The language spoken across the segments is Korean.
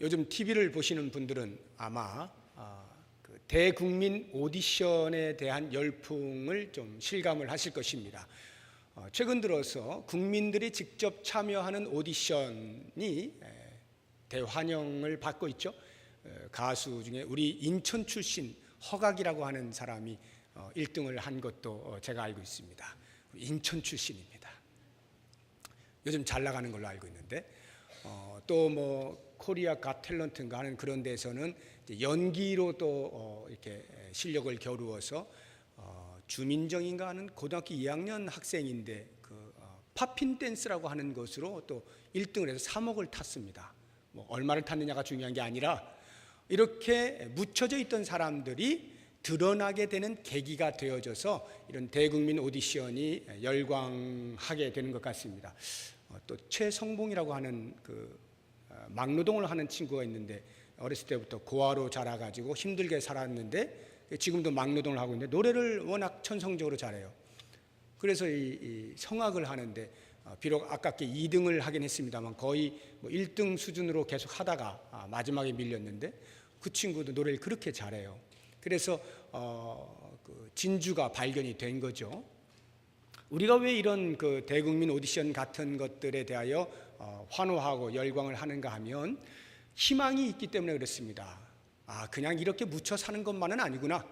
요즘 TV를 보시는 분들은 아마 그 대국민 오디션에 대한 열풍을 좀 실감을 하실 것입니다. 최근 들어서 국민들이 직접 참여하는 오디션이 대환영을 받고 있죠. 가수 중에 우리 인천 출신 허각이라고 하는 사람이 1등을 한 것도 제가 알고 있습니다. 인천 출신입니다. 요즘 잘 나가는 걸로 알고 있는데 또 뭐 코리아 갓 탤런트인가 하는 그런 데서는 연기로 또 이렇게 실력을 겨루어서 주민정인가 하는 고등학교 2학년 학생인데 그 팝핀 댄스라고 하는 것으로 또 1등을 해서 3억을 탔습니다. 뭐 얼마를 탔느냐가 중요한 게 아니라 이렇게 묻혀져 있던 사람들이 드러나게 되는 계기가 되어져서 이런 대국민 오디션이 열광하게 되는 것 같습니다. 또 최성봉이라고 하는 그 막노동을 하는 친구가 있는데 어렸을 때부터 고아로 자라가지고 힘들게 살았는데 지금도 막노동을 하고 있는데 노래를 워낙 천성적으로 잘해요. 그래서 이 성악을 하는데 비록 아깝게 2등을 하긴 했습니다만 거의 뭐 1등 수준으로 계속 하다가 마지막에 밀렸는데 그 친구도 노래를 그렇게 잘해요. 그래서 그 진주가 발견이 된 거죠. 우리가 왜 이런 그 대국민 오디션 같은 것들에 대하여 환호하고 열광을 하는가 하면 희망이 있기 때문에 그렇습니다. 그냥 이렇게 묻혀 사는 것만은 아니구나.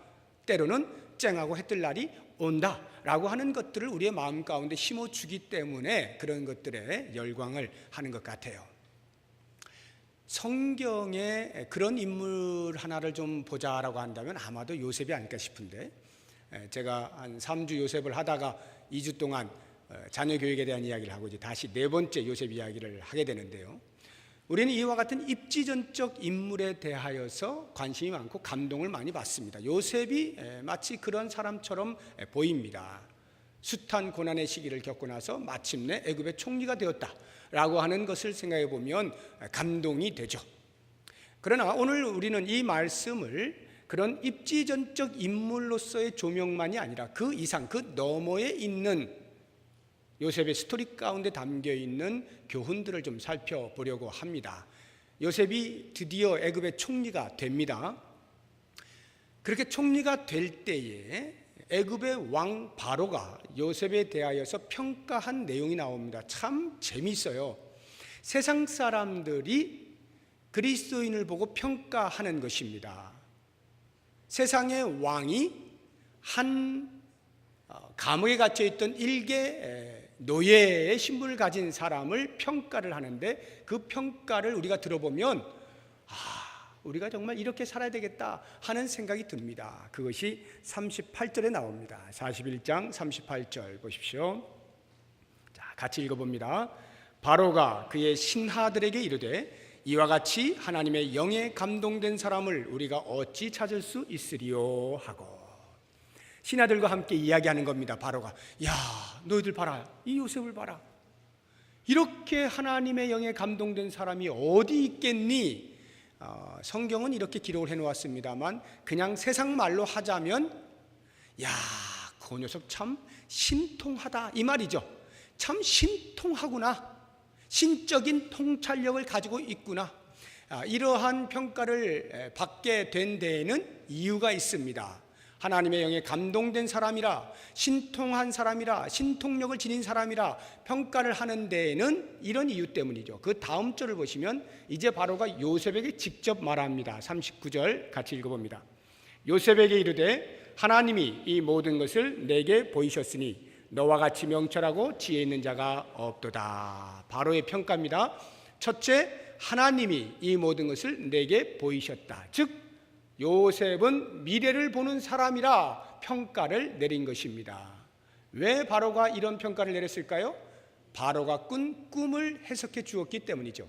때로는 쨍하고 해뜰 날이 온다라고 하는 것들을 우리의 마음 가운데 심어주기 때문에 그런 것들에 열광을 하는 것 같아요. 성경에 그런 인물 하나를 좀 보자라고 한다면 아마도 요셉이 아닐까 싶은데, 제가 한 3주 요셉을 하다가 2주 동안 자녀 교육에 대한 이야기를 하고 이제 다시 4번째 요셉 이야기를 하게 되는데요. 우리는 이와 같은 입지전적 인물에 대하여서 관심이 많고 감동을 많이 받습니다. 요셉이 마치 그런 사람처럼 보입니다. 숱한 고난의 시기를 겪고 나서 마침내 애굽의 총리가 되었다라고 하는 것을 생각해 보면 감동이 되죠. 그러나 오늘 우리는 이 말씀을 그런 입지전적 인물로서의 조명만이 아니라 그 이상, 그 너머에 있는 요셉의 스토리 가운데 담겨있는 교훈들을 좀 살펴보려고 합니다. 요셉이 드디어 애굽의 총리가 됩니다. 그렇게 총리가 될 때에 애굽의 왕 바로가 요셉에 대하여서 평가한 내용이 나옵니다. 참 재미있어요. 세상 사람들이 그리스도인을 보고 평가하는 것입니다. 세상의 왕이 한 감옥에 갇혀있던 일개 노예의 신분을 가진 사람을 평가를 하는데 그 평가를 우리가 들어보면 우리가 정말 이렇게 살아야 되겠다 하는 생각이 듭니다. 그것이 38절에 나옵니다. 41장 38절 보십시오. 자, 같이 읽어봅니다. 바로가 그의 신하들에게 이르되 이와 같이 하나님의 영에 감동된 사람을 우리가 어찌 찾을 수 있으리요 하고, 신하들과 함께 이야기하는 겁니다. 바로가 야 너희들 봐라, 이 요셉을 봐라, 이렇게 하나님의 영에 감동된 사람이 어디 있겠니? 성경은 이렇게 기록을 해놓았습니다만 그냥 세상 말로 하자면 야 그 녀석 참 신통하다 이 말이죠. 참 신통하구나, 신적인 통찰력을 가지고 있구나. 이러한 평가를 받게 된 데에는 이유가 있습니다. 하나님의 영에 감동된 사람이라, 신통한 사람이라, 신통력을 지닌 사람이라 평가를 하는 데에는 이런 이유 때문이죠. 그 다음 절을 보시면 이제 바로가 요셉에게 직접 말합니다. 39절 같이 읽어봅니다. 요셉에게 이르되 하나님이 이 모든 것을 내게 보이셨으니 너와 같이 명철하고 지혜 있는 자가 없도다. 바로의 평가입니다. 첫째, 하나님이 이 모든 것을 내게 보이셨다. 즉 요셉은 미래를 보는 사람이라 평가를 내린 것입니다. 왜 바로가 이런 평가를 내렸을까요? 바로가 꾼 꿈을 해석해 주었기 때문이죠.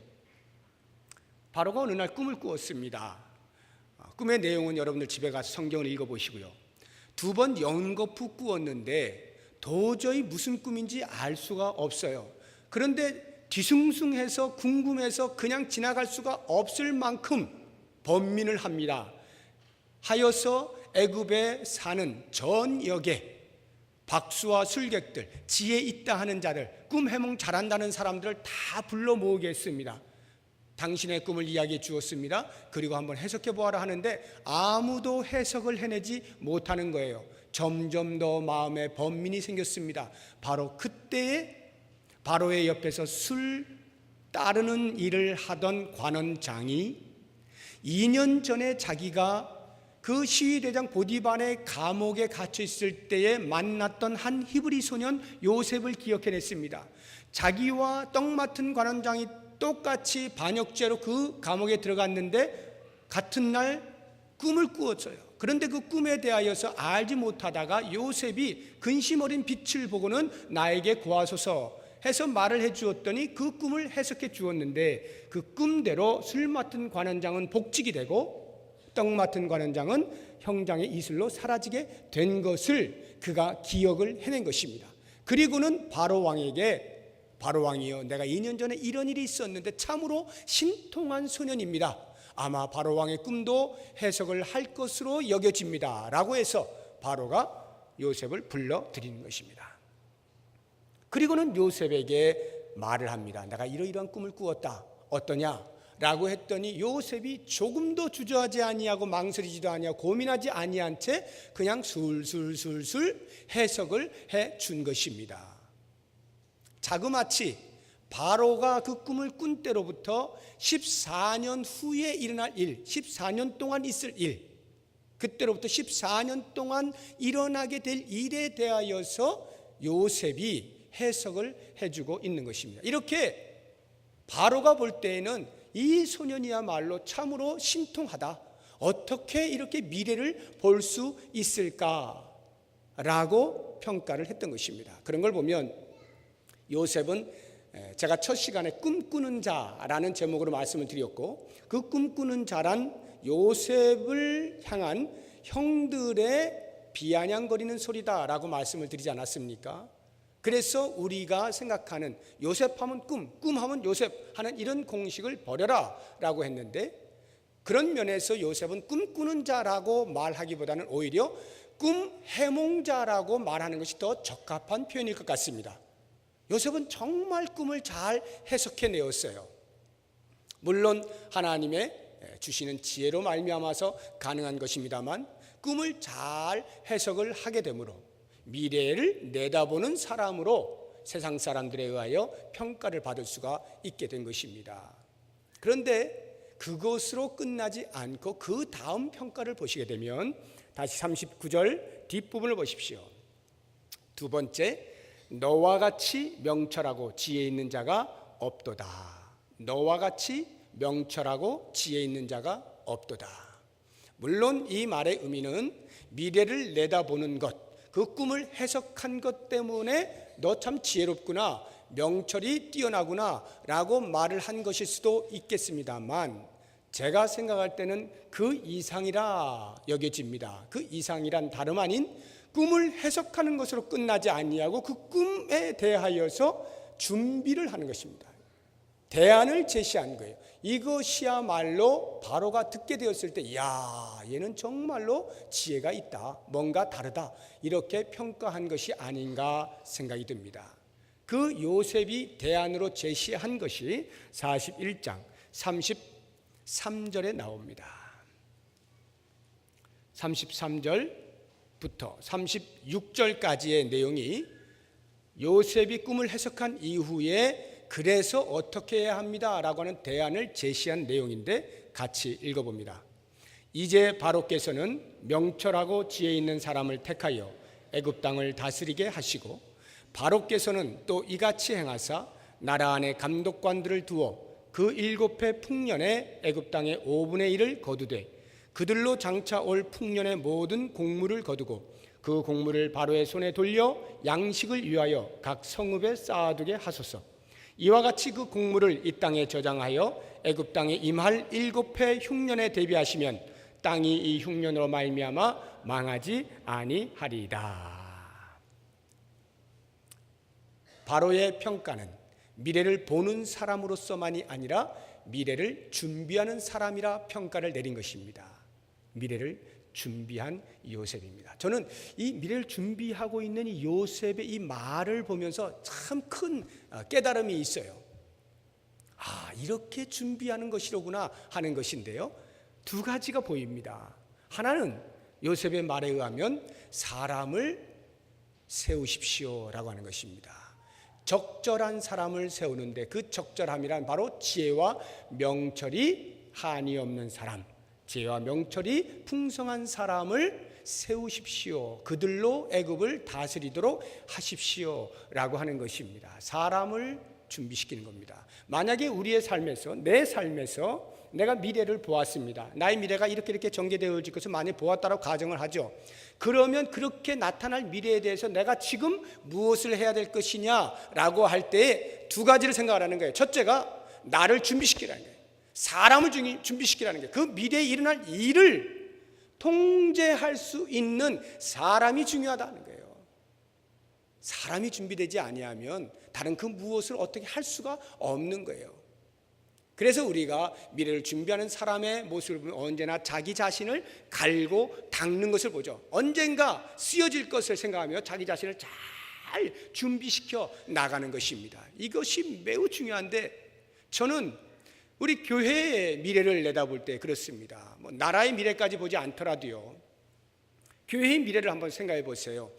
바로가 어느 날 꿈을 꾸었습니다. 꿈의 내용은 여러분들 집에 가서 성경을 읽어보시고요. 2번 연거푸 꾸었는데 도저히 무슨 꿈인지 알 수가 없어요. 그런데 뒤숭숭해서 궁금해서 그냥 지나갈 수가 없을 만큼 번민을 합니다. 하여서 애굽에 사는 전 역에 박수와 술객들, 지혜 있다 하는 자들, 꿈 해몽 잘한다는 사람들을 다 불러 모으게 했습니다. 당신의 꿈을 이야기해 주었습니다. 그리고 한번 해석해 보아라 하는데 아무도 해석을 해내지 못하는 거예요. 점점 더 마음에 번민이 생겼습니다. 바로 그때에 바로의 옆에서 술 따르는 일을 하던 관원장이 2년 전에 자기가 그 시위대장 보디발의 감옥에 갇혀 있을 때에 만났던 한 히브리 소년 요셉을 기억해냈습니다. 자기와 떡 맡은 관원장이 똑같이 반역죄로 그 감옥에 들어갔는데 같은 날 꿈을 꾸었어요. 그런데 그 꿈에 대하여서 알지 못하다가 요셉이 근심 어린 빛을 보고는 나에게 구하소서 해서 말을 해 주었더니 그 꿈을 해석해 주었는데 그 꿈대로 술 맡은 관원장은 복직이 되고 떡 맡은 관원장은 형장의 이슬로 사라지게 된 것을 그가 기억을 해낸 것입니다. 그리고는 바로 왕에게 바로 왕이여, 내가 2년 전에 이런 일이 있었는데 참으로 신통한 소년입니다. 아마 바로 왕의 꿈도 해석을 할 것으로 여겨집니다 라고 해서 바로가 요셉을 불러들이는 것입니다. 그리고는 요셉에게 말을 합니다. 내가 이러이러한 꿈을 꾸었다. 어떠냐? 라고 했더니 요셉이 조금도 주저하지 아니하고 망설이지도 아니하고 고민하지 아니한 채 그냥 술술술술 해석을 해 준 것입니다. 자그마치 바로가 그 꿈을 꾼 때로부터 14년 후에 일어날 일, 14년 동안 있을 일, 그때로부터 14년 동안 일어나게 될 일에 대하여서 요셉이 해석을 해주고 있는 것입니다. 이렇게 바로가 볼 때에는 이 소년이야말로 참으로 신통하다. 어떻게 이렇게 미래를 볼 수 있을까라고 평가를 했던 것입니다. 그런 걸 보면 요셉은 제가 첫 시간에 꿈꾸는 자라는 제목으로 말씀을 드렸고 그 꿈꾸는 자란 요셉을 향한 형들의 비아냥거리는 소리다라고 말씀을 드리지 않았습니까? 그래서 우리가 생각하는 요셉하면 꿈하면 요셉 하는 이런 공식을 버려라 라고 했는데 그런 면에서 요셉은 꿈꾸는 자라고 말하기보다는 오히려 꿈 해몽자라고 말하는 것이 더 적합한 표현일 것 같습니다. 요셉은 정말 꿈을 잘 해석해내었어요. 물론 하나님의 주시는 지혜로 말미암아서 가능한 것입니다만 꿈을 잘 해석을 하게 되므로 미래를 내다보는 사람으로 세상 사람들에 의하여 평가를 받을 수가 있게 된 것입니다. 그런데 그것으로 끝나지 않고 그 다음 평가를 보시게 되면 다시 39절 뒷부분을 보십시오. 두 번째, 너와 같이 명철하고 지혜 있는 자가 없도다. 너와 같이 명철하고 지혜 있는 자가 없도다. 물론 이 말의 의미는 미래를 내다보는 것, 그 꿈을 해석한 것 때문에 너 참 지혜롭구나, 명철이 뛰어나구나 라고 말을 한 것일 수도 있겠습니다만 제가 생각할 때는 그 이상이라 여겨집니다. 그 이상이란 다름 아닌 꿈을 해석하는 것으로 끝나지 아니하고 그 꿈에 대하여서 준비를 하는 것입니다. 대안을 제시한 거예요. 이것이야말로 바로가 듣게 되었을 때 이야, 얘는 정말로 지혜가 있다, 뭔가 다르다, 이렇게 평가한 것이 아닌가 생각이 듭니다. 그 요셉이 대안으로 제시한 것이 41장 33절에 나옵니다. 33절부터 36절까지의 내용이 요셉이 꿈을 해석한 이후에 그래서 어떻게 해야 합니다 라고 하는 대안을 제시한 내용인데 같이 읽어봅니다. 이제 바로께서는 명철하고 지혜 있는 사람을 택하여 애굽 땅을 다스리게 하시고 바로께서는 또 이같이 행하사 나라 안에 감독관들을 두어 그 7해 풍년에 애굽 땅의 5분의 1을 거두되 그들로 장차 올 풍년의 모든 곡물을 거두고 그 곡물을 바로의 손에 돌려 양식을 위하여 각 성읍에 쌓아두게 하소서. 이와 같이 그 곡물을 이 땅에 저장하여 애굽 땅에 임할 7해 흉년에 대비하시면 땅이 이 흉년으로 말미암아 망하지 아니하리이다. 바로의 평가는 미래를 보는 사람으로서만이 아니라 미래를 준비하는 사람이라 평가를 내린 것입니다. 미래를 준비한 요셉입니다. 저는 이 미래를 준비하고 있는 이 요셉의 이 말을 보면서 참 큰 깨달음이 있어요. 이렇게 준비하는 것이로구나 하는 것인데요, 두 가지가 보입니다. 하나는 요셉의 말에 의하면 사람을 세우십시오라고 하는 것입니다. 적절한 사람을 세우는데 그 적절함이란 바로 지혜와 명철이 한이 없는 사람, 지혜와 명철이 풍성한 사람을 세우십시오. 그들로 애굽을 다스리도록 하십시오라고 하는 것입니다. 사람을 준비시키는 겁니다. 만약에 우리의 삶에서, 내 삶에서 내가 미래를 보았습니다. 나의 미래가 이렇게 전개되어질 것을 만약에 보았다고 가정을 하죠. 그러면 그렇게 나타날 미래에 대해서 내가 지금 무엇을 해야 될 것이냐라고 할 때 두 가지를 생각하라는 거예요. 첫째가 나를 준비시키라는 거예요. 사람을 준비시키라는 거예요. 그 미래에 일어날 일을 통제할 수 있는 사람이 중요하다는 거예요. 사람이 준비되지 아니하면 다른 그 무엇을 어떻게 할 수가 없는 거예요. 그래서 우리가 미래를 준비하는 사람의 모습을 보면 언제나 자기 자신을 갈고 닦는 것을 보죠. 언젠가 쓰여질 것을 생각하며 자기 자신을 잘 준비시켜 나가는 것입니다. 이것이 매우 중요한데, 저는 우리 교회의 미래를 내다볼 때 그렇습니다. 나라의 미래까지 보지 않더라도요, 교회의 미래를 한번 생각해 보세요.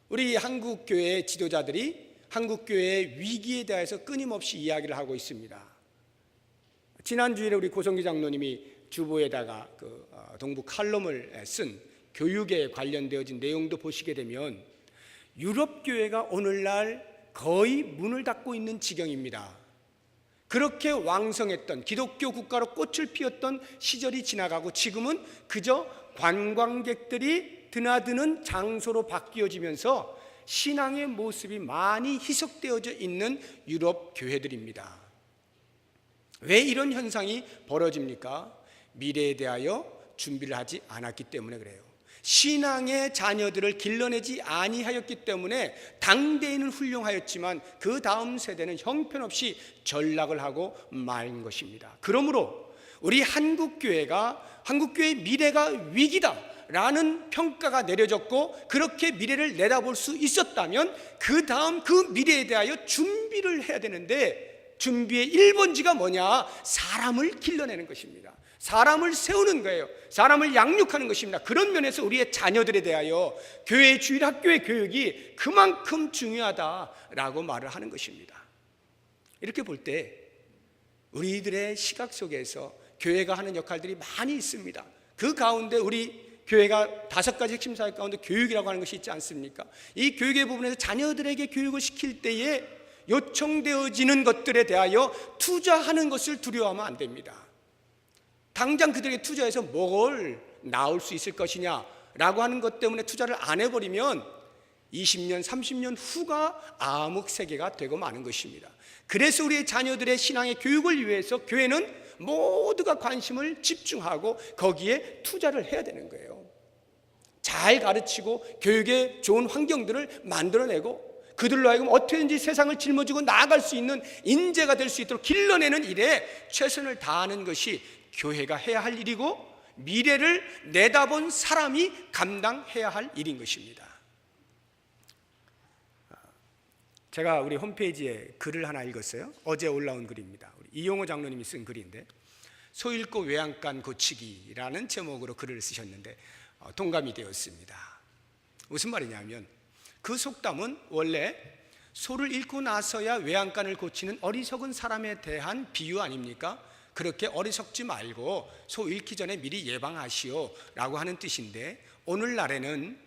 우리 한국 교회의 지도자들이 한국 교회의 위기에 대해서 끊임없이 이야기를 하고 있습니다. 지난주에 우리 고성기 장로님이 주보에다가 동부 칼럼을 쓴 교육에 관련되어진 내용도 보시게 되면 유럽 교회가 오늘날 거의 문을 닫고 있는 지경입니다. 그렇게 왕성했던 기독교 국가로 꽃을 피웠던 시절이 지나가고 지금은 그저 관광객들이 드나드는 장소로 바뀌어지면서 신앙의 모습이 많이 희석되어져 있는 유럽 교회들입니다. 왜 이런 현상이 벌어집니까? 미래에 대하여 준비를 하지 않았기 때문에 그래요. 신앙의 자녀들을 길러내지 아니하였기 때문에 당대에는 훌륭하였지만 그 다음 세대는 형편없이 전락을 하고 만 것입니다. 그러므로 우리 한국교회의 미래가 위기다 라는 평가가 내려졌고, 그렇게 미래를 내다볼 수 있었다면 그 다음 그 미래에 대하여 준비를 해야 되는데, 준비의 1번지가 뭐냐? 사람을 길러내는 것입니다. 사람을 세우는 거예요. 사람을 양육하는 것입니다. 그런 면에서 우리의 자녀들에 대하여 교회 주일 학교의 교육이 그만큼 중요하다라고 말을 하는 것입니다. 이렇게 볼 때 우리들의 시각 속에서 교회가 하는 역할들이 많이 있습니다. 그 가운데 우리 교회가 5가지 핵심 사역 가운데 교육이라고 하는 것이 있지 않습니까? 이 교육의 부분에서 자녀들에게 교육을 시킬 때에 요청되어지는 것들에 대하여 투자하는 것을 두려워하면 안 됩니다. 당장 그들에게 투자해서 뭘 나올 수 있을 것이냐라고 하는 것 때문에 투자를 안 해버리면 20년, 30년 후가 암흑세계가 되고 마는 것입니다. 그래서 우리의 자녀들의 신앙의 교육을 위해서 교회는 모두가 관심을 집중하고 거기에 투자를 해야 되는 거예요. 잘 가르치고 교육에 좋은 환경들을 만들어내고 그들로 하여금 어떻게든지 세상을 짊어지고 나아갈 수 있는 인재가 될 수 있도록 길러내는 일에 최선을 다하는 것이 교회가 해야 할 일이고, 미래를 내다본 사람이 감당해야 할 일인 것입니다. 제가 우리 홈페이지에 글을 하나 읽었어요. 어제 올라온 글입니다. 우리 이용호 장로님이 쓴 글인데, 소 잃고 외양간 고치기라는 제목으로 글을 쓰셨는데 동감이 되었습니다. 무슨 말이냐면, 그 속담은 원래 소를 잃고 나서야 외양간을 고치는 어리석은 사람에 대한 비유 아닙니까? 그렇게 어리석지 말고 소 잃기 전에 미리 예방하시오 라고 하는 뜻인데, 오늘날에는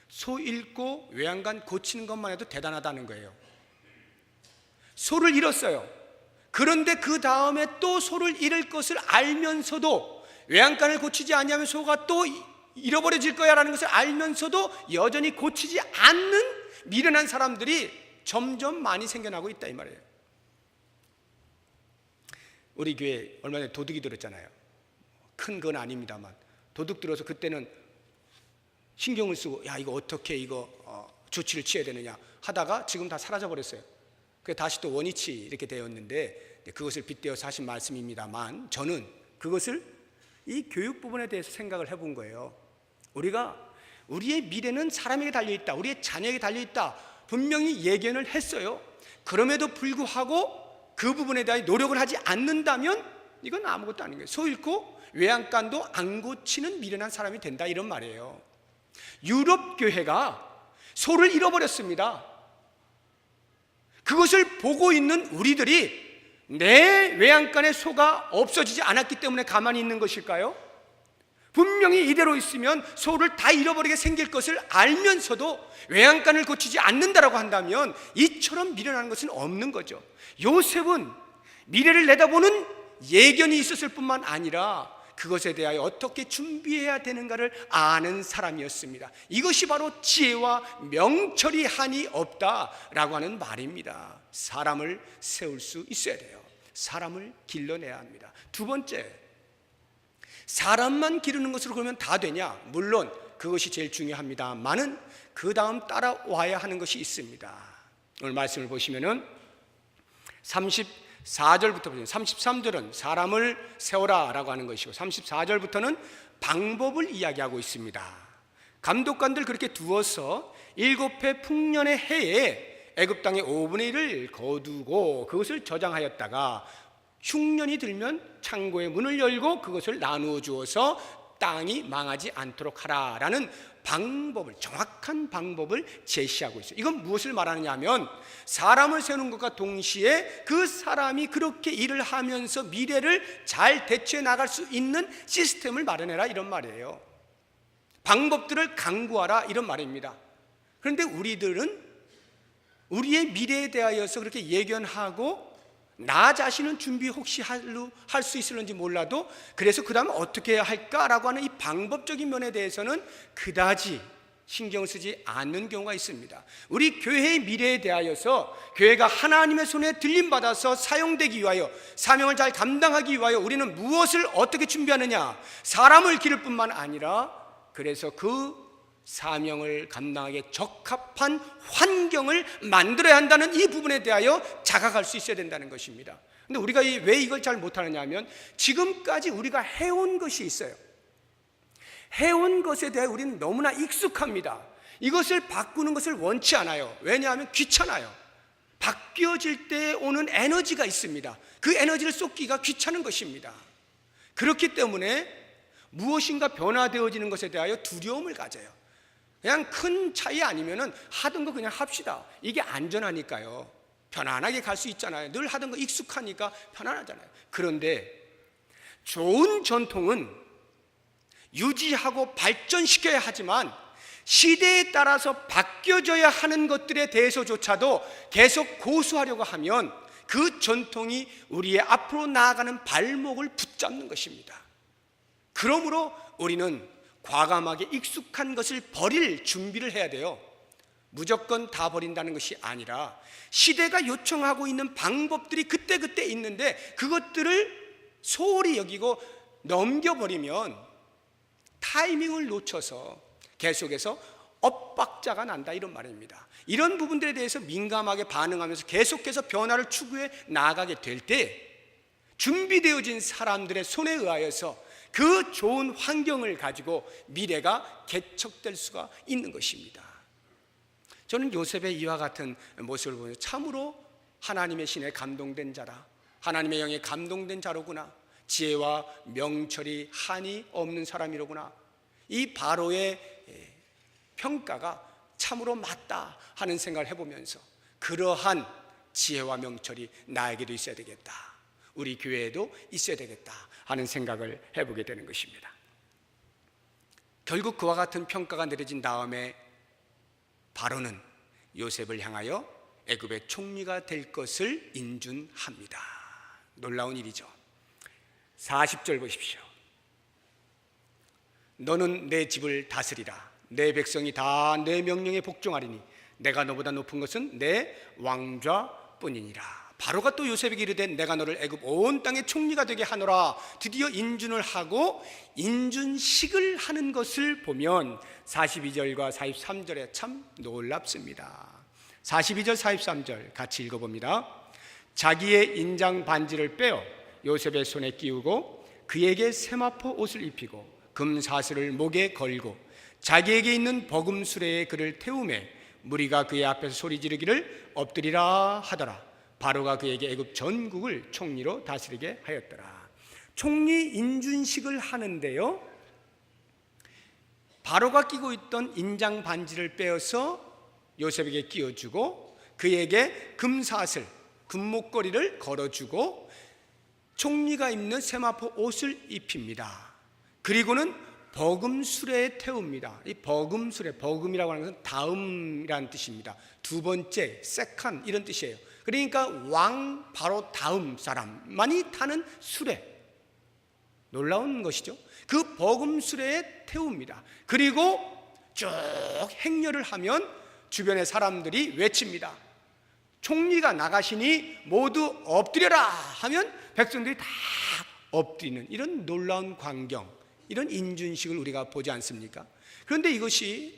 소 잃고 외양간 고치는 것만 해도 대단하다는 거예요. 소를 잃었어요. 그런데 그 다음에 또 소를 잃을 것을 알면서도 외양간을 고치지 않으면 소가 또 잃어버려질 거야 라는 것을 알면서도 여전히 고치지 않는 미련한 사람들이 점점 많이 생겨나고 있다 이 말이에요. 우리 교회 얼마 전에 도둑이 들었잖아요. 큰 건 아닙니다만 도둑 들어서 그때는 신경을 쓰고 야 이거 어떻게 조치를 취해야 되느냐 하다가 지금 다 사라져 버렸어요. 그래서 다시 또 원위치 이렇게 되었는데, 그것을 빗대어서 하신 말씀입니다만, 저는 그것을 이 교육 부분에 대해서 생각을 해본 거예요. 우리의 미래는 사람에게 달려있다, 우리의 자녀에게 달려있다 분명히 예견을 했어요. 그럼에도 불구하고 그 부분에 대한 노력을 하지 않는다면 이건 아무것도 아닌 거예요. 소 잃고 외양간도 안 고치는 미련한 사람이 된다, 이런 말이에요. 유럽 교회가 소를 잃어버렸습니다. 그것을 보고 있는 우리들이 내 외양간에 소가 없어지지 않았기 때문에 가만히 있는 것일까요? 분명히 이대로 있으면 소를 다 잃어버리게 생길 것을 알면서도 외양간을 고치지 않는다라고 한다면 이처럼 미련한 것은 없는 거죠. 요셉은 미래를 내다보는 예견이 있었을 뿐만 아니라 그것에 대하여 어떻게 준비해야 되는가를 아는 사람이었습니다. 이것이 바로 지혜와 명철이 한이 없다라고 하는 말입니다. 사람을 세울 수 있어야 돼요. 사람을 길러내야 합니다. 두 번째, 사람만 기르는 것으로 그러면 다 되냐? 물론 그것이 제일 중요합니다만은 그 다음 따라와야 하는 것이 있습니다. 오늘 말씀을 보시면은 34절부터 보시면 33절은 사람을 세워라 라고 하는 것이고 34절부터는 방법을 이야기하고 있습니다. 감독관들 그렇게 두어서 7해 풍년의 해에 애굽 땅의 5분의 1을 거두고 그것을 저장하였다가 흉년이 들면 창고의 문을 열고 그것을 나누어 주어서 땅이 망하지 않도록 하라라는 방법을, 정확한 방법을 제시하고 있어요. 이건 무엇을 말하느냐 하면 사람을 세우는 것과 동시에 그 사람이 그렇게 일을 하면서 미래를 잘 대처해 나갈 수 있는 시스템을 마련해라, 이런 말이에요. 방법들을 강구하라, 이런 말입니다. 그런데 우리들은 우리의 미래에 대하여서 그렇게 예견하고 나 자신은 준비 혹시 할 수 있을는지 몰라도 그래서 그 다음에 어떻게 해야 할까라고 하는 이 방법적인 면에 대해서는 그다지 신경을 쓰지 않는 경우가 있습니다. 우리 교회의 미래에 대하여서 교회가 하나님의 손에 들림받아서 사용되기 위하여 사명을 잘 감당하기 위하여 우리는 무엇을 어떻게 준비하느냐, 사람을 기를 뿐만 아니라 그래서 그 사명을 감당하기에 적합한 환경을 만들어야 한다는 이 부분에 대하여 자각할 수 있어야 된다는 것입니다. 근데 우리가 왜 이걸 잘 못하느냐 하면 지금까지 우리가 해온 것이 있어요. 해온 것에 대해 우리는 너무나 익숙합니다. 이것을 바꾸는 것을 원치 않아요. 왜냐하면 귀찮아요. 바뀌어질 때 오는 에너지가 있습니다. 그 에너지를 쏟기가 귀찮은 것입니다. 그렇기 때문에 무엇인가 변화되어지는 것에 대하여 두려움을 가져요. 그냥 큰 차이 아니면은 하던 거 그냥 합시다. 이게 안전하니까요. 편안하게 갈 수 있잖아요. 늘 하던 거 익숙하니까 편안하잖아요. 그런데 좋은 전통은 유지하고 발전시켜야 하지만 시대에 따라서 바뀌어져야 하는 것들에 대해서조차도 계속 고수하려고 하면 그 전통이 우리의 앞으로 나아가는 발목을 붙잡는 것입니다. 그러므로 우리는 과감하게 익숙한 것을 버릴 준비를 해야 돼요. 무조건 다 버린다는 것이 아니라 시대가 요청하고 있는 방법들이 그때그때 있는데 그것들을 소홀히 여기고 넘겨버리면 타이밍을 놓쳐서 계속해서 엇박자가 난다, 이런 말입니다. 이런 부분들에 대해서 민감하게 반응하면서 계속해서 변화를 추구해 나아가게 될 때 준비되어진 사람들의 손에 의하여서 그 좋은 환경을 가지고 미래가 개척될 수가 있는 것입니다. 저는 요셉의 이와 같은 모습을 보면 참으로 하나님의 신에 감동된 자라, 하나님의 영에 감동된 자로구나, 지혜와 명철이 한이 없는 사람이로구나, 이 바로의 평가가 참으로 맞다 하는 생각을 해보면서 그러한 지혜와 명철이 나에게도 있어야 되겠다, 우리 교회에도 있어야 되겠다 하는 생각을 해보게 되는 것입니다. 결국 그와 같은 평가가 내려진 다음에 바로는 요셉을 향하여 애굽의 총리가 될 것을 인준합니다. 놀라운 일이죠. 40절 보십시오. 너는 내 집을 다스리라. 내 백성이 다 내 명령에 복종하리니 내가 너보다 높은 것은 내 왕좌뿐이니라. 바로가 또 요셉에게 이르되 내가 너를 애굽 온 땅의 총리가 되게 하노라. 드디어 인준을 하고 인준식을 하는 것을 보면 42절과 43절에 참 놀랍습니다. 42절 43절 같이 읽어봅니다. 자기의 인장 반지를 빼어 요셉의 손에 끼우고 그에게 세마포 옷을 입히고 금사슬을 목에 걸고 자기에게 있는 버금수레에 그를 태우매 무리가 그의 앞에서 소리 지르기를 엎드리라 하더라. 바로가 그에게 애굽 전국을 총리로 다스리게 하였더라. 총리 인준식을 하는데요, 바로가 끼고 있던 인장 반지를 빼어서 요셉에게 끼워주고 그에게 금사슬, 금목걸이를 걸어주고 총리가 입는 세마포 옷을 입힙니다. 그리고는 버금수레에 태웁니다. 이 버금수레, 버금이라고 하는 것은 다음이라는 뜻입니다. 두 번째, 세컨 이런 뜻이에요. 그러니까 왕 바로 다음 사람만이 타는 수레, 놀라운 것이죠. 그 버금수레에 태웁니다. 그리고 쭉 행렬을 하면 주변의 사람들이 외칩니다. 총리가 나가시니 모두 엎드려라 하면 백성들이 다 엎드리는 이런 놀라운 광경, 이런 인준식을 우리가 보지 않습니까? 그런데 이것이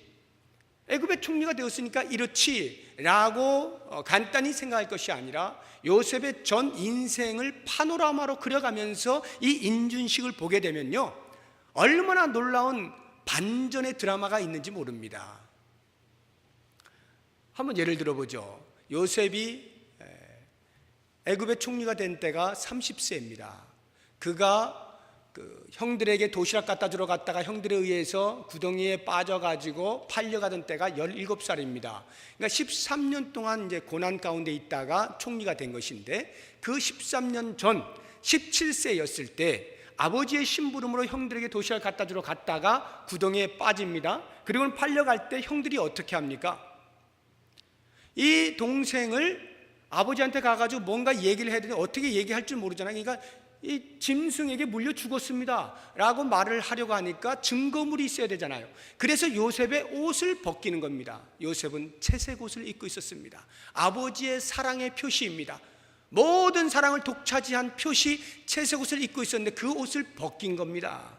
애굽의 총리가 되었으니까 이렇지라고 간단히 생각할 것이 아니라 요셉의 전 인생을 파노라마로 그려가면서 이 인준식을 보게 되면요, 얼마나 놀라운 반전의 드라마가 있는지 모릅니다. 한번 예를 들어보죠. 요셉이 애굽의 총리가 된 때가 30세입니다. 그가 형들에게 도시락 갖다 주러 갔다가 형들에 의해서 구덩이에 빠져가지고 팔려가던 때가 17살입니다. 그러니까 13년 동안 이제 고난 가운데 있다가 총리가 된 것인데, 그 13년 전 17세였을 때 아버지의 심부름으로 형들에게 도시락을 갖다 주러 갔다가 구덩이에 빠집니다. 그리고 팔려갈 때 형들이 어떻게 합니까? 이 동생을 아버지한테 가가지고 뭔가 얘기를 해야 되는데 어떻게 얘기할 줄 모르잖아요. 그러니까 이 짐승에게 물려 죽었습니다 라고 말을 하려고 하니까 증거물이 있어야 되잖아요. 그래서 요셉의 옷을 벗기는 겁니다. 요셉은 채색 옷을 입고 있었습니다. 아버지의 사랑의 표시입니다. 모든 사랑을 독차지한 표시 채색 옷을 입고 있었는데 그 옷을 벗긴 겁니다.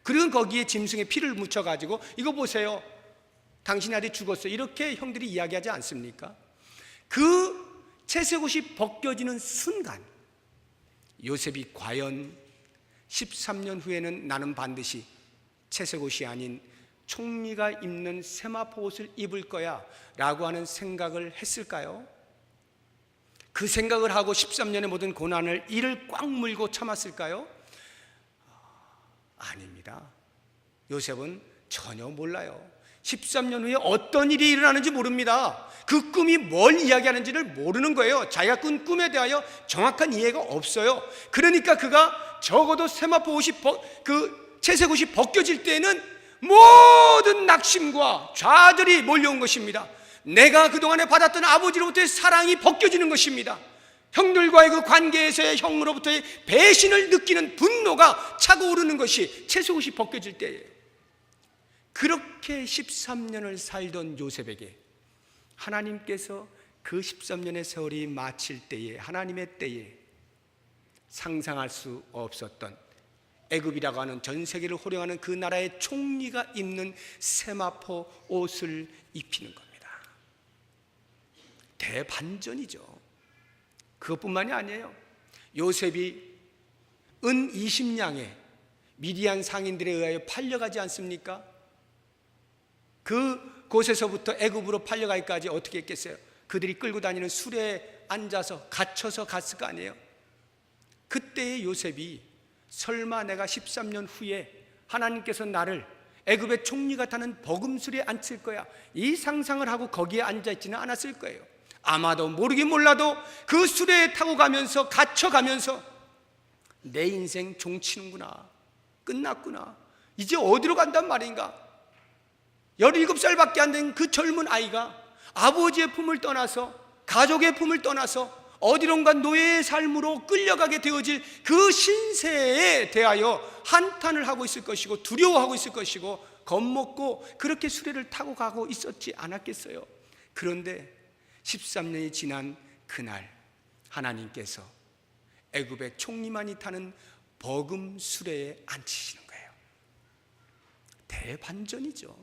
그리고 거기에 짐승의 피를 묻혀가지고 이거 보세요, 당신 아들이 죽었어요, 이렇게 형들이 이야기하지 않습니까? 그 채색 옷이 벗겨지는 순간 요셉이 과연 13년 후에는 나는 반드시 채색 옷이 아닌 총리가 입는 세마포 옷을 입을 거야 라고 하는 생각을 했을까요? 그 생각을 하고 13년의 모든 고난을 이를 꽉 물고 참았을까요? 아닙니다. 요셉은 전혀 몰라요. 13년 후에 어떤 일이 일어나는지 모릅니다. 그 꿈이 뭘 이야기하는지를 모르는 거예요. 자기가 꾼 꿈에 대하여 정확한 이해가 없어요. 그러니까 그가 적어도 세마포 옷이 그 채색 옷이 벗겨질 때에는 모든 낙심과 좌절이 몰려온 것입니다. 내가 그동안에 받았던 아버지로부터의 사랑이 벗겨지는 것입니다. 형들과의 그 관계에서의 형으로부터의 배신을 느끼는 분노가 차고오르는 것이 채색 옷이 벗겨질 때예요. 그렇게 13년을 살던 요셉에게 하나님께서 그 13년의 세월이 마칠 때에, 하나님의 때에 상상할 수 없었던 애굽이라고 하는 전 세계를 호령하는 그 나라의 총리가 입는 세마포 옷을 입히는 겁니다. 대반전이죠. 그것뿐만이 아니에요. 요셉이 은 20냥에 미디안 상인들에 의하여 팔려가지 않습니까? 그 곳에서부터 애굽으로 팔려가기까지 어떻게 했겠어요? 그들이 끌고 다니는 수레에 앉아서 갇혀서 갔을 거 아니에요? 그때의 요셉이 설마 내가 13년 후에 하나님께서 나를 애굽의 총리가 타는 버금수레에 앉힐 거야, 이 상상을 하고 거기에 앉아있지는 않았을 거예요. 아마도 모르긴 몰라도 그 수레에 타고 가면서 갇혀가면서 내 인생 종치는구나, 끝났구나, 이제 어디로 간단 말인가. 17살밖에 안 된 그 젊은 아이가 아버지의 품을 떠나서, 가족의 품을 떠나서 어디론가 노예의 삶으로 끌려가게 되어질 그 신세에 대하여 한탄을 하고 있을 것이고 두려워하고 있을 것이고 겁먹고 그렇게 수레를 타고 가고 있었지 않았겠어요? 그런데 13년이 지난 그날 하나님께서 애굽의 총리만이 타는 버금 수레에 앉히시는 거예요. 대반전이죠.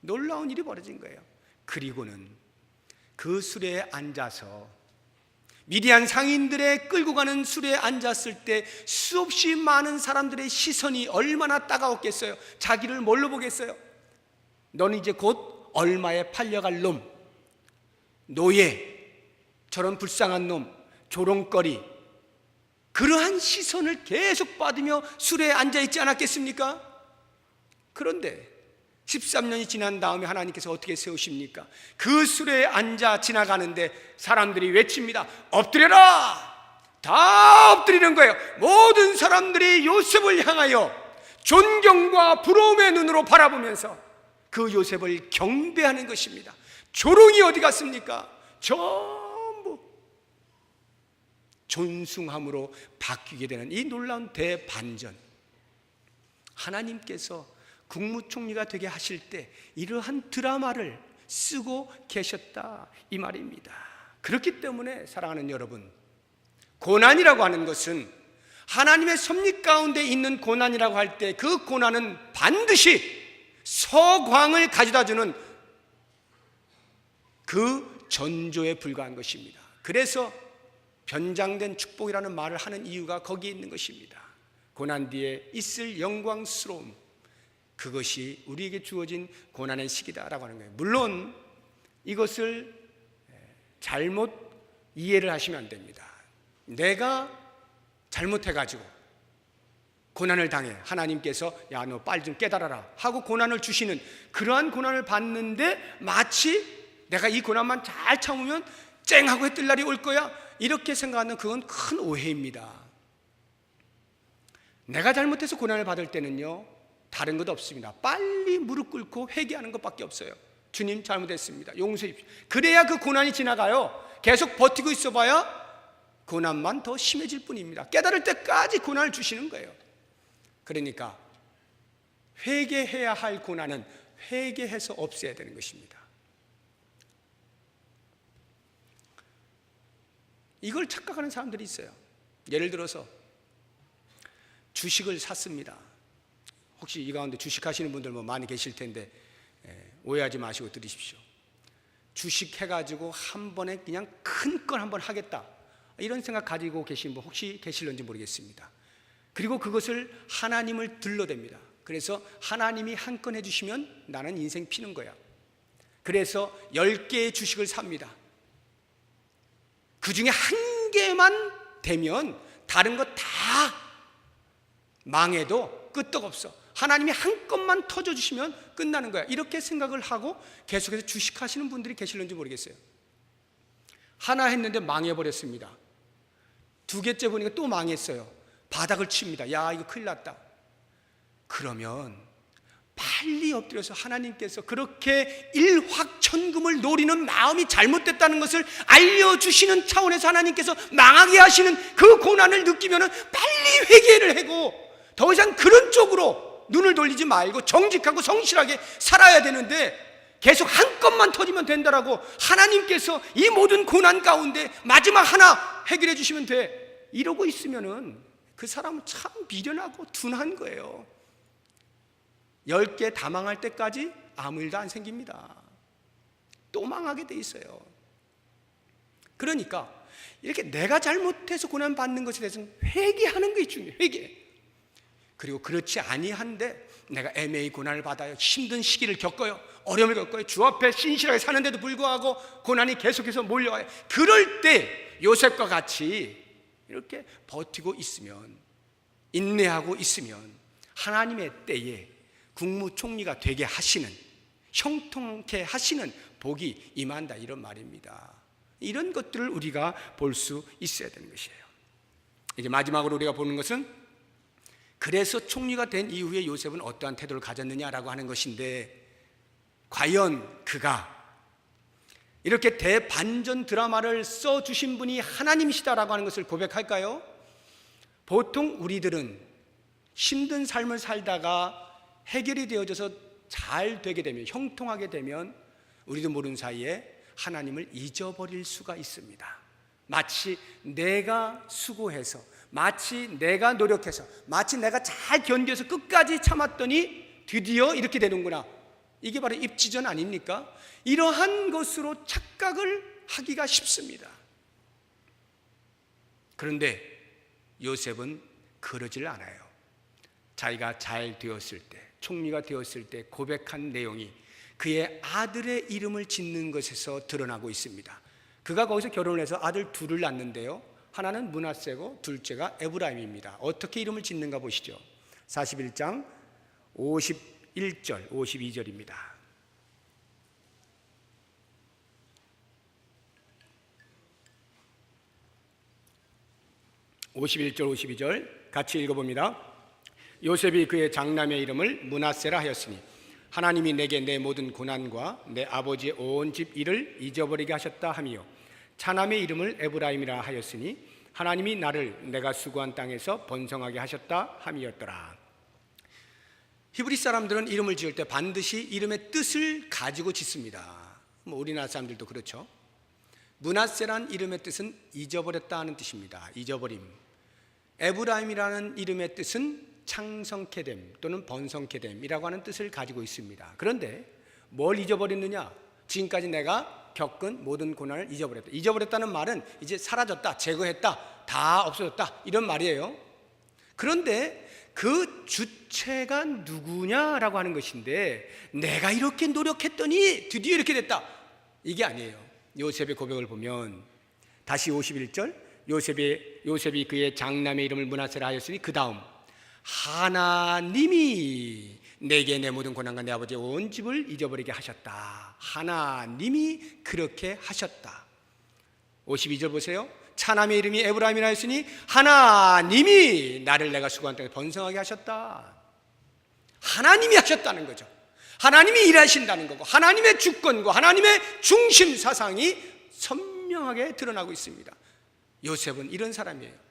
놀라운 일이 벌어진 거예요. 그리고는 그 수레에 앉아서 미디안 상인들의 끌고 가는 수레에 앉았을 때 수없이 많은 사람들의 시선이 얼마나 따가웠겠어요. 자기를 뭘로 보겠어요? 너는 이제 곧 얼마에 팔려갈 놈, 노예, 저런 불쌍한 놈, 조롱거리, 그러한 시선을 계속 받으며 수레에 앉아있지 않았겠습니까? 그런데 13년이 지난 다음에 하나님께서 어떻게 세우십니까? 그 수레에 앉아 지나가는데 사람들이 외칩니다. 엎드려라! 다 엎드리는 거예요. 모든 사람들이 요셉을 향하여 존경과 부러움의 눈으로 바라보면서 그 요셉을 경배하는 것입니다. 조롱이 어디 갔습니까? 전부 존숭함으로 바뀌게 되는 이 놀라운 대반전. 하나님께서 국무총리가 되게 하실 때 이러한 드라마를 쓰고 계셨다, 이 말입니다. 그렇기 때문에 사랑하는 여러분, 고난이라고 하는 것은 하나님의 섭리 가운데 있는 고난이라고 할 때 그 고난은 반드시 서광을 가져다주는 그 전조에 불과한 것입니다. 그래서 변장된 축복이라는 말을 하는 이유가 거기에 있는 것입니다. 고난 뒤에 있을 영광스러움, 그것이 우리에게 주어진 고난의 시기다라고 하는 거예요. 물론 이것을 잘못 이해를 하시면 안 됩니다. 내가 잘못해가지고 고난을 당해 하나님께서 야, 너 빨리 좀 깨달아라 하고 고난을 주시는 그러한 고난을 받는데 마치 내가 이 고난만 잘 참으면 쨍하고 해 뜰 날이 올 거야, 이렇게 생각하는 그건 큰 오해입니다. 내가 잘못해서 고난을 받을 때는요, 다른 것 없습니다. 빨리 무릎 꿇고 회개하는 것밖에 없어요. 주님 잘못했습니다, 용서해 주십시오. 그래야 그 고난이 지나가요. 계속 버티고 있어봐야 고난만 더 심해질 뿐입니다. 깨달을 때까지 고난을 주시는 거예요. 그러니까 회개해야 할 고난은 회개해서 없애야 되는 것입니다. 이걸 착각하는 사람들이 있어요. 예를 들어서 주식을 샀습니다. 혹시 이 가운데 주식하시는 분들 뭐 많이 계실 텐데 오해하지 마시고 들으십시오. 주식 해가지고 한 번에 그냥 큰 건 한번 하겠다, 이런 생각 가지고 계신 분 혹시 계실런지 모르겠습니다. 그리고 그것을 하나님을 들러댑니다. 그래서 하나님이 한 건 해주시면 나는 인생 피는 거야. 그래서 10개의 주식을 삽니다. 그 중에 한 개만 되면 다른 거 다 망해도 끄떡없어. 하나님이 한 건만 터져주시면 끝나는 거야. 이렇게 생각을 하고 계속해서 주식하시는 분들이 계실는지 모르겠어요. 하나 했는데 망해버렸습니다. 2개째 보니까 또 망했어요. 바닥을 칩니다. 야, 이거 큰일 났다. 그러면 빨리 엎드려서 하나님께서 그렇게 일확천금을 노리는 마음이 잘못됐다는 것을 알려주시는 차원에서 하나님께서 망하게 하시는 그 고난을 느끼면 빨리 회개를 하고 더 이상 그런 쪽으로 눈을 돌리지 말고 정직하고 성실하게 살아야 되는데, 계속 한 건만 터지면 된다라고 하나님께서 이 모든 고난 가운데 마지막 하나 해결해 주시면 돼, 이러고 있으면은 그 사람은 참 미련하고 둔한 거예요. 10개 다 망할 때까지 아무 일도 안 생깁니다. 또 망하게 돼 있어요. 그러니까 이렇게 내가 잘못해서 고난 받는 것에 대해서는 회개하는 게 중요해요. 회개. 그리고 그렇지 아니한데 내가 애매히 고난을 받아요. 힘든 시기를 겪어요. 어려움을 겪어요. 주 앞에 신실하게 사는데도 불구하고 고난이 계속해서 몰려와요. 그럴 때 요셉과 같이 이렇게 버티고 있으면, 인내하고 있으면 하나님의 때에 국무총리가 되게 하시는, 형통케 하시는 복이 임한다, 이런 말입니다. 이런 것들을 우리가 볼 수 있어야 되는 것이에요. 이제 마지막으로 우리가 보는 것은, 그래서 총리가 된 이후에 요셉은 어떠한 태도를 가졌느냐라고 하는 것인데, 과연 그가 이렇게 대반전 드라마를 써주신 분이 하나님이시다라고 하는 것을 고백할까요? 보통 우리들은 힘든 삶을 살다가 해결이 되어져서 잘 되게 되면, 형통하게 되면 우리도 모르는 사이에 하나님을 잊어버릴 수가 있습니다. 마치 내가 수고해서, 마치 내가 노력해서, 마치 내가 잘 견뎌서 끝까지 참았더니 드디어 이렇게 되는구나, 이게 바로 입지전 아닙니까? 이러한 것으로 착각을 하기가 쉽습니다. 그런데 요셉은 그러질 않아요. 자기가 잘 되었을 때, 총리가 되었을 때 고백한 내용이 그의 아들의 이름을 짓는 것에서 드러나고 있습니다. 그가 거기서 결혼을 해서 아들 둘을 낳는데요, 하나는 므낫세고 둘째가 에브라임입니다. 어떻게 이름을 짓는가 보시죠. 41장 51절 52절입니다. 51절 52절 같이 읽어봅니다. 요셉이 그의 장남의 이름을 므낫세라 하였으니 하나님이 내게 내 모든 고난과 내 아버지의 온 집 일을 잊어버리게 하셨다 하며, 차남의 이름을 에브라임이라 하였으니 하나님이 나를 내가 수고한 땅에서 번성하게 하셨다 함이었더라. 히브리 사람들은 이름을 지을 때 반드시 이름의 뜻을 가지고 짓습니다. 우리나라 사람들도 그렇죠. 므낫세란 이름의 뜻은 잊어버렸다 하는 뜻입니다. 잊어버림. 에브라임이라는 이름의 뜻은 창성케 됨 또는 번성케 됨이라고 하는 뜻을 가지고 있습니다. 그런데 뭘 잊어버렸느냐? 지금까지 내가 겪은 모든 고난을 잊어버렸다. 잊어버렸다는 말은 이제 사라졌다, 제거했다, 다 없어졌다, 이런 말이에요. 그런데 그 주체가 누구냐라고 하는 것인데, 내가 이렇게 노력했더니 드디어 이렇게 됐다, 이게 아니에요. 요셉의 고백을 보면 다시 51절, 요셉이 그의 장남의 이름을 므낫세라 하였으니 그 다음 하나님이 내게 내 모든 고난과 내 아버지의 온 집을 잊어버리게 하셨다. 하나님이 그렇게 하셨다. 52절 보세요. 차남의 이름이 에브라임이라 했으니 하나님이 나를 내가 수고한 땅에 번성하게 하셨다. 하나님이 하셨다는 거죠. 하나님이 일하신다는 거고, 하나님의 주권과 하나님의 중심 사상이 선명하게 드러나고 있습니다. 요셉은 이런 사람이에요.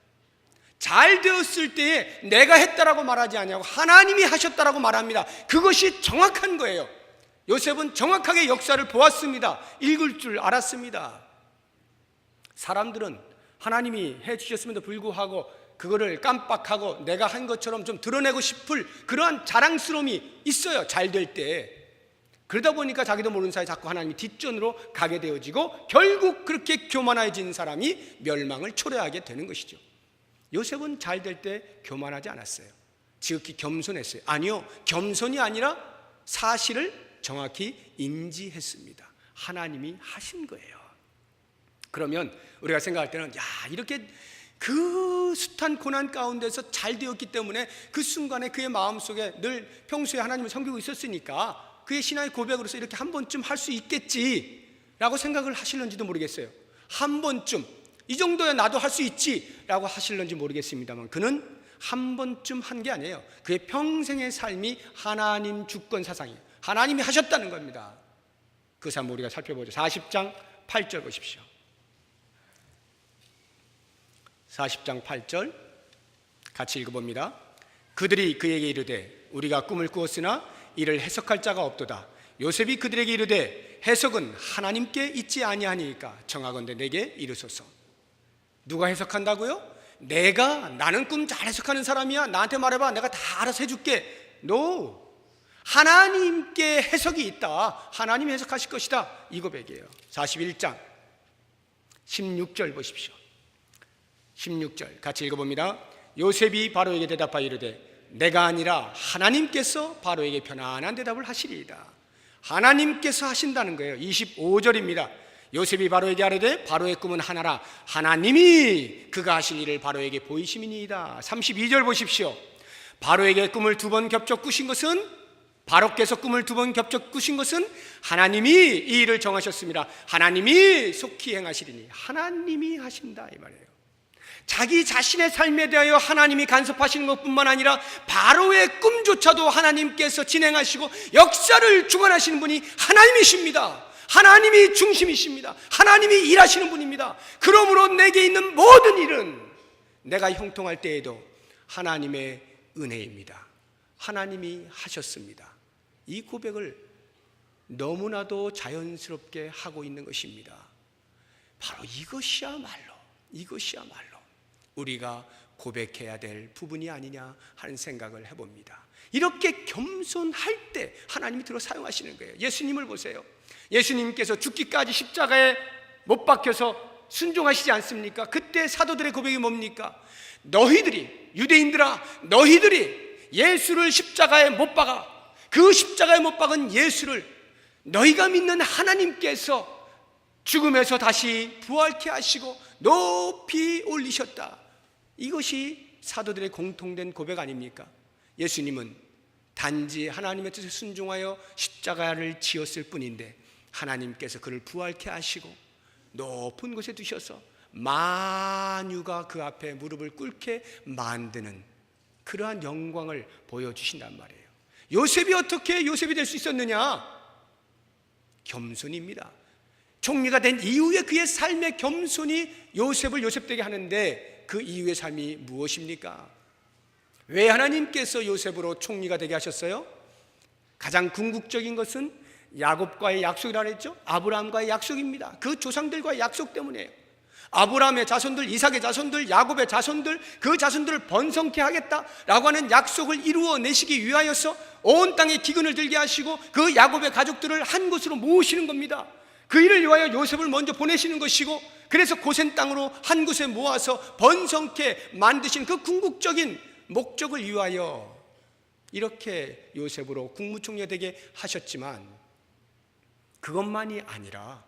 잘 되었을 때에 내가 했다라고 말하지 않냐고 하나님이 하셨다라고 말합니다. 그것이 정확한 거예요. 요셉은 정확하게 역사를 보았습니다. 읽을 줄 알았습니다. 사람들은 하나님이 해주셨음에도 불구하고 그거를 깜빡하고 내가 한 것처럼 좀 드러내고 싶을 그러한 자랑스러움이 있어요. 잘 될 때. 그러다 보니까 자기도 모르는 사이에 자꾸 하나님이 뒷전으로 가게 되어지고, 결국 그렇게 교만해진 사람이 멸망을 초래하게 되는 것이죠. 요셉은 잘 될 때 교만하지 않았어요. 지극히 겸손했어요. 아니요, 겸손이 아니라 사실을 정확히 인지했습니다. 하나님이 하신 거예요. 그러면 우리가 생각할 때는, 야, 이렇게 그 숱한 고난 가운데서 잘 되었기 때문에 그 순간에 그의 마음속에 늘 평소에 하나님을 섬기고 있었으니까 그의 신앙의 고백으로서 이렇게 한 번쯤 할 수 있겠지라고 생각을 하실런지도 모르겠어요. 한 번쯤, 이 정도야 나도 할 수 있지라고 하실런지 모르겠습니다만, 그는 한 번쯤 한 게 아니에요. 그의 평생의 삶이 하나님 주권 사상이에요. 하나님이 하셨다는 겁니다. 그 삶을 우리가 살펴보죠. 40장 8절 보십시오. 40장 8절 같이 읽어봅니다. 그들이 그에게 이르되 우리가 꿈을 꾸었으나 이를 해석할 자가 없도다. 요셉이 그들에게 이르되 해석은 하나님께 있지 아니하니까 청하건대 내게 이르소서. 누가 해석한다고요? 나는 꿈 잘 해석하는 사람이야, 나한테 말해봐, 내가 다 알아서 해줄게. No, 하나님께 해석이 있다. 하나님이 해석하실 것이다, 이 고백이에요. 41장 16절 보십시오. 16절 같이 읽어봅니다. 요셉이 바로에게 대답하여 이르되 내가 아니라 하나님께서 바로에게 편안한 대답을 하시리이다. 하나님께서 하신다는 거예요. 25절입니다. 요셉이 바로에게 아뢰되 바로의 꿈은 하나라. 하나님이 그가 하실 일을 바로에게 보이심이니이다. 32절 보십시오. 바로에게 꿈을 2번 겹쳐 꾸신 것은, 바로께서 꿈을 2번 겹쳐 꾸신 것은 하나님이 이 일을 정하셨습니다. 하나님이 속히 행하시리니. 하나님이 하신다, 이 말이에요. 자기 자신의 삶에 대하여 하나님이 간섭하시는 것뿐만 아니라 바로의 꿈조차도 하나님께서 진행하시고 역사를 주관하시는 분이 하나님이십니다. 하나님이 중심이십니다. 하나님이 일하시는 분입니다. 그러므로 내게 있는 모든 일은 내가 형통할 때에도 하나님의 은혜입니다. 하나님이 하셨습니다. 이 고백을 너무나도 자연스럽게 하고 있는 것입니다. 바로 이것이야말로 우리가 고백해야 될 부분이 아니냐 하는 생각을 해봅니다. 이렇게 겸손할 때 하나님이 들어 사용하시는 거예요. 예수님을 보세요. 예수님께서 죽기까지 십자가에 못 박혀서 순종하시지 않습니까? 그때 사도들의 고백이 뭡니까? 너희들이, 유대인들아, 너희들이 예수를 십자가에 못 박아, 그 십자가에 못 박은 예수를 너희가 믿는 하나님께서 죽음에서 다시 부활케 하시고 높이 올리셨다. 이것이 사도들의 공통된 고백 아닙니까? 예수님은 단지 하나님의 뜻에 순종하여 십자가를 지었을 뿐인데 하나님께서 그를 부활케 하시고 높은 곳에 두셔서 만유가 그 앞에 무릎을 꿇게 만드는 그러한 영광을 보여주신단 말이에요. 요셉이 어떻게 요셉이 될 수 있었느냐? 겸손입니다. 총리가 된 이후에 그의 삶의 겸손이 요셉을 요셉되게 하는데 그 이후의 삶이 무엇입니까? 왜 하나님께서 요셉으로 총리가 되게 하셨어요? 가장 궁극적인 것은 야곱과의 약속이라고 했죠. 아브라함과의 약속입니다. 그 조상들과의 약속 때문이에요. 아브라함의 자손들, 이삭의 자손들, 야곱의 자손들, 그 자손들을 번성케 하겠다라고 하는 약속을 이루어내시기 위하여서 온 땅에 기근을 들게 하시고 그 야곱의 가족들을 한 곳으로 모으시는 겁니다. 그 일을 위하여 요셉을 먼저 보내시는 것이고, 그래서 고센 땅으로 한 곳에 모아서 번성케 만드신 그 궁극적인 목적을 위하여 이렇게 요셉으로 국무총리가 되게 하셨지만, 그것만이 아니라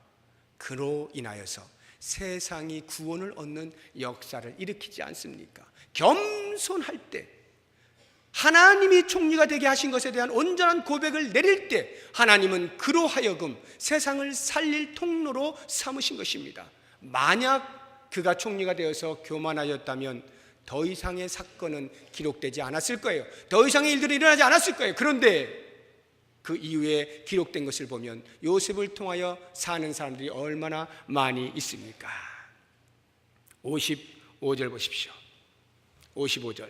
그로 인하여서 세상이 구원을 얻는 역사를 일으키지 않습니까? 겸손할 때, 하나님이 총리가 되게 하신 것에 대한 온전한 고백을 내릴 때 하나님은 그로 하여금 세상을 살릴 통로로 삼으신 것입니다. 만약 그가 총리가 되어서 교만하였다면 더 이상의 사건은 기록되지 않았을 거예요. 더 이상의 일들이 일어나지 않았을 거예요. 그런데 그 이후에 기록된 것을 보면 요셉을 통하여 사는 사람들이 얼마나 많이 있습니까? 55절 보십시오. 55절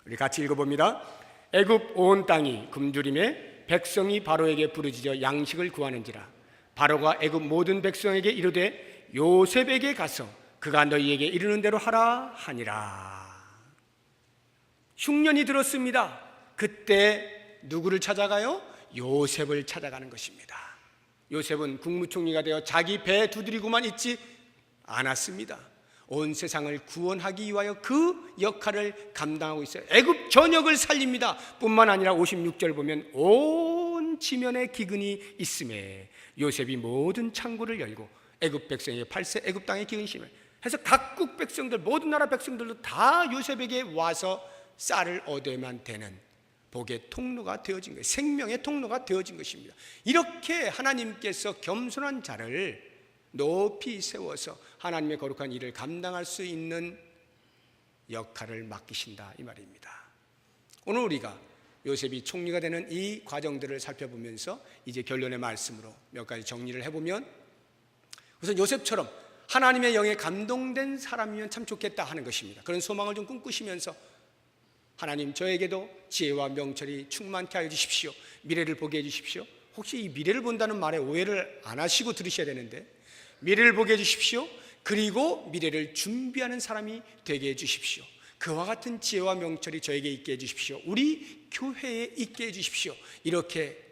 우리 같이 읽어봅니다. 애굽 온 땅이 굶주림에 백성이 바로에게 부르짖어 양식을 구하는지라. 바로가 애굽 모든 백성에게 이르되 요셉에게 가서 그가 너희에게 이르는 대로 하라 하니라. 흉년이 들었습니다. 그때 누구를 찾아가요? 요셉을 찾아가는 것입니다. 요셉은 국무총리가 되어 자기 배 두드리고만 있지 않았습니다. 온 세상을 구원하기 위하여 그 역할을 감당하고 있어요. 애굽 전역을 살립니다. 뿐만 아니라 56절 보면 온 지면에 기근이 있음에 요셉이 모든 창고를 열고 애굽 백성에게 팔세 애굽 땅에 기근이 심해 해서 각국 백성들, 모든 나라 백성들도 다 요셉에게 와서 쌀을 얻어야만 되는 복의 통로가 되어진 거예요. 생명의 통로가 되어진 것입니다. 이렇게 하나님께서 겸손한 자를 높이 세워서 하나님의 거룩한 일을 감당할 수 있는 역할을 맡기신다, 이 말입니다. 오늘 우리가 요셉이 총리가 되는 이 과정들을 살펴보면서 이제 결론의 말씀으로 몇 가지 정리를 해보면, 우선 요셉처럼 하나님의 영에 감동된 사람이면 참 좋겠다 하는 것입니다. 그런 소망을 좀 꿈꾸시면서 하나님, 저에게도 지혜와 명철이 충만케 하여 주십시오. 미래를 보게 해 주십시오. 혹시 이 미래를 본다는 말에 오해를 안 하시고 들으셔야 되는데, 미래를 보게 해 주십시오. 그리고 미래를 준비하는 사람이 되게 해 주십시오. 그와 같은 지혜와 명철이 저에게 있게 해 주십시오. 우리 교회에 있게 해 주십시오. 이렇게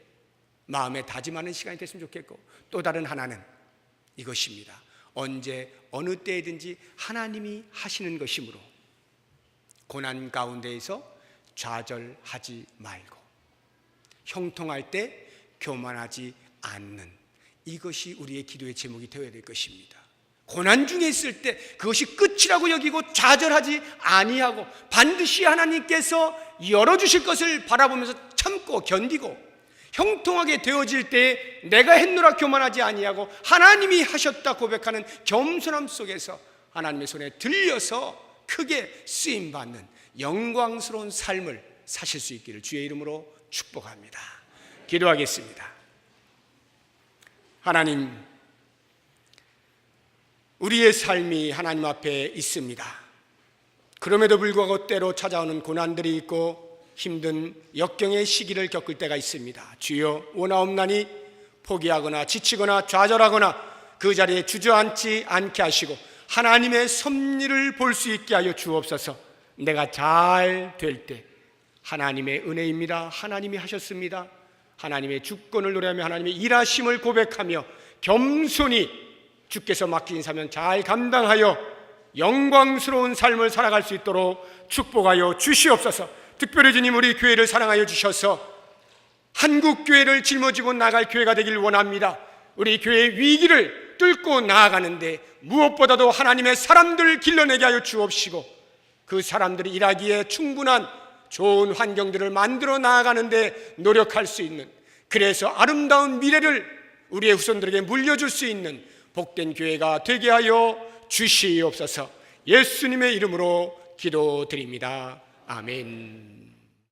마음에 다짐하는 시간이 됐으면 좋겠고, 또 다른 하나는 이것입니다. 언제 어느 때이든지 하나님이 하시는 것이므로 고난 가운데에서 좌절하지 말고 형통할 때 교만하지 않는, 이것이 우리의 기도의 제목이 되어야 될 것입니다. 고난 중에 있을 때 그것이 끝이라고 여기고 좌절하지 아니하고 반드시 하나님께서 열어주실 것을 바라보면서 참고 견디고, 형통하게 되어질 때 내가 했노라 교만하지 아니하고 하나님이 하셨다 고백하는 겸손함 속에서 하나님의 손에 들려서 크게 쓰임받는 영광스러운 삶을 사실 수 있기를 주의 이름으로 축복합니다. 기도하겠습니다. 하나님, 우리의 삶이 하나님 앞에 있습니다. 그럼에도 불구하고 때로 찾아오는 고난들이 있고 힘든 역경의 시기를 겪을 때가 있습니다. 주여, 원하옵나니 포기하거나 지치거나 좌절하거나 그 자리에 주저앉지 않게 하시고 하나님의 섭리를 볼 수 있게 하여 주옵소서. 내가 잘 될 때 하나님의 은혜입니다. 하나님이 하셨습니다. 하나님의 주권을 노래하며 하나님의 일하심을 고백하며 겸손히 주께서 맡긴 사명 잘 감당하여 영광스러운 삶을 살아갈 수 있도록 축복하여 주시옵소서. 특별히 주님, 우리 교회를 사랑하여 주셔서 한국 교회를 짊어지고 나갈 교회가 되길 원합니다. 우리 교회의 위기를 뚫고 나아가는데 무엇보다도 하나님의 사람들을 길러내게 하여 주옵시고, 그 사람들이 일하기에 충분한 좋은 환경들을 만들어 나아가는데 노력할 수 있는, 그래서 아름다운 미래를 우리의 후손들에게 물려줄 수 있는 복된 교회가 되게 하여 주시옵소서. 예수님의 이름으로 기도드립니다. 아멘.